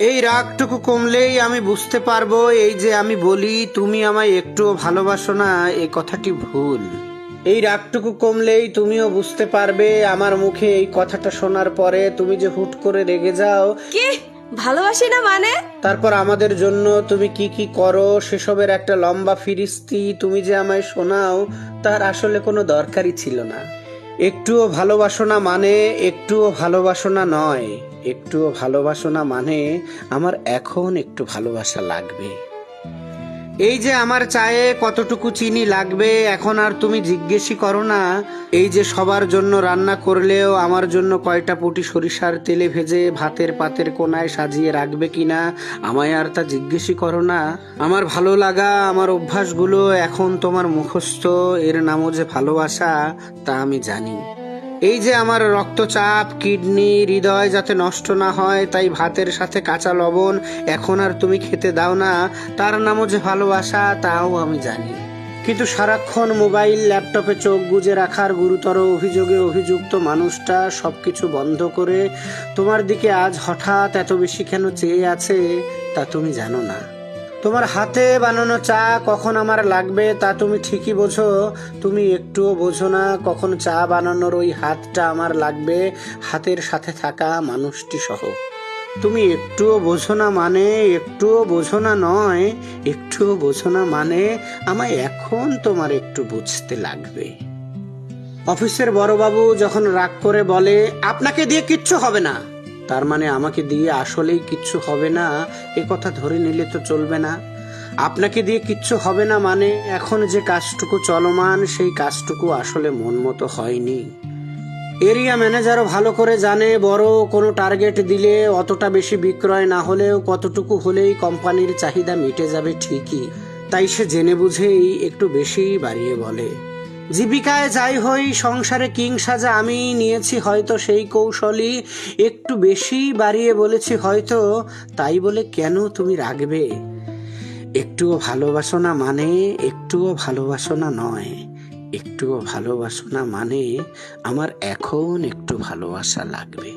এই রাগটুকু কমলেই আমি বুঝতে পারবো এই যে আমি বলি তুমি আমায় একটুও ভালোবাসো না, এই কথাটি ভুল। এই রাগটুকু কমলেই তুমিও বুঝতে পারবে আমার মুখে এই কথাটা শোনার পরে তুমি যে হুট করে রেগে যাও, কি ভালোবাসি না মানে? তারপর আমাদের জন্য তুমি কি কি করো সেসবের একটা লম্বা ফিরিস্তি তুমি যে আমায় শোনাও, তার আসলে কোনো দরকারই ছিল না। একটুও ভালোবাসো না মানে একটুও ভালোবাসো না নয়, একটুও ভালোবাসো না মানে আমার এখন একটু ভালোবাসা লাগবে। এই যে আমার চায়ে কতটুকু চিনি লাগবে এখন আর তুমি জিজ্ঞেসই করো না। এই যে সবার জন্য রান্না করলেও আমার জন্য কয়টা পুঁটি সরিষার তেলে ভেজে ভাতের পাতের কোনায় সাজিয়ে রাখবে কিনা আমায় আর তা জিজ্ঞেসই করো না। আমার ভালো লাগা, আমার অভ্যাসগুলো এখন তোমার মুখস্থ, এর নামও যে ভালোবাসা তা আমি জানি। এই যে আমার রক্তচাপ, কিডনি, হৃদয় যাতে নষ্ট না হয় তাই ভাতের সাথে কাঁচা লবণ এখন আর তুমি খেতে দাও না, তার নামও যে ভালোবাসা তাও আমি জানি। কিন্তু সারাক্ষণ মোবাইল ল্যাপটপে চোখ গুজে রাখার গুরুতর অভিযোগে অভিযুক্ত মানুষটা সবকিছু বন্ধ করে তোমার দিকে আজ হঠাৎ এত বেশি কেন চেয়ে আছে তা তুমি জানো না। তোমার হাতে বানানো চা কখন আমার লাগবে তা তুমি ঠিকই বোঝো, তুমি একটুও বোঝো না কখন চা বানানোর ওই হাতটা আমার লাগবে, হাতের সাথে থাকা মানুষটি সহ। তুমি একটুও বোঝো না মানে একটুও বোঝো না নয়, একটুও বোঝো না মানে আমায় এখন তোমার একটু বুঝতে লাগবে। অফিসের বড়বাবু যখন রাগ করে বলে আপনাকে দিয়ে কিচ্ছু হবে না, তার মানে আমাকে দিয়ে আসলেই কিচ্ছু হবে না, এ কথা ধরে নিলে তো চলবে না। আপনাকে দিয়ে কিচ্ছু হবে না মানে এখন যে কাজটুকু চলমান সেই কাজটুকু আসলে মন মতো হয়নি। এরিয়া ম্যানেজারও ভালো করে জানে বড় কোনো টার্গেট দিলে অতটা বেশি বিক্রয় না হলেও কতটুকু হলেই কোম্পানির চাহিদা মিটে যাবে ঠিকই, তাই সে জেনে বুঝেই একটু বেশি বাড়িয়ে বলে। জীবিকায় যাই হই সংসারে কিং সাজা আমি নিয়েছি হয়তো সেই কৌশলই, একটু বেশি বাড়িয়ে বলেছি হয়তো, তাই বলে কেন তুমি রাখবে? একটুও ভালোবাসো না মানে একটুও ভালোবাসো না নয়, একটুও ভালোবাসো না মানে আমার এখন একটু ভালোবাসা লাগবে।